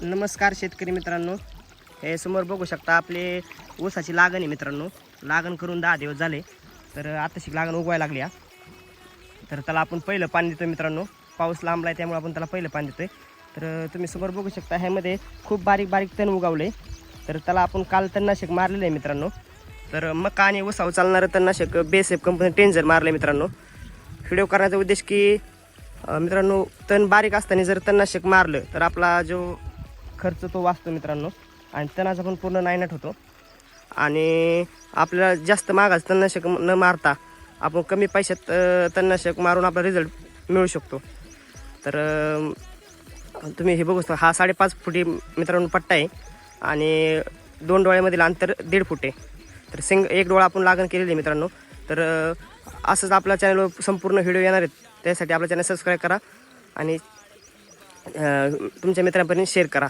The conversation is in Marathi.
नमस्कार शेतकरी मित्रांनो, हे समोर बघू शकता आपले ऊसाची लागण आहे मित्रांनो. लागण करून 10 दिवस झाले, तर आताशी लागण उगवायला लागली. तर त्याला आपण पहिलं पाणी देतोय मित्रांनो. पाऊस लांबला आहे त्यामुळे आपण त्याला पहिलं पाणी देतोय. तर तुम्ही समोर बघू शकता ह्यामध्ये खूप बारीक बारीक तण उगवले. तर त्याला आपण काल तणनाशक मारलेलं आहे मित्रांनो. तर मका आणि ऊसावर चालणारं तणनाशक बेसेफ कंपनी टेंजर मारलं मित्रांनो. व्हिडिओ करण्याचा उद्देश की मित्रांनो, तण बारीक असताना जर तणनाशक मारलं तर आपला जो खर्च तो वाचतो मित्रांनो, आणि तणाचा पण पूर्ण नायनाट होतो. आणि आपल्याला जास्त महागाचं तणनाशक न मारता आपण कमी पैशात तणनाशक मारून आपला रिझल्ट मिळू शकतो. तर तुम्ही हे बघू शकता, हा 5.5 फुटी मित्रांनो पट्टा आहे आणि 2 डोळ्यामधील अंतर 1.5 फूट आहे. तर एक डोळा आपण लागण केलेली आहे मित्रांनो. तर असंच आपल्या चॅनलवर संपूर्ण व्हिडिओ येणार आहेत. त्यासाठी आपल्या चॅनल सबस्क्राईब करा आणि तुमच्या मित्रांपर्यंत शेअर करा.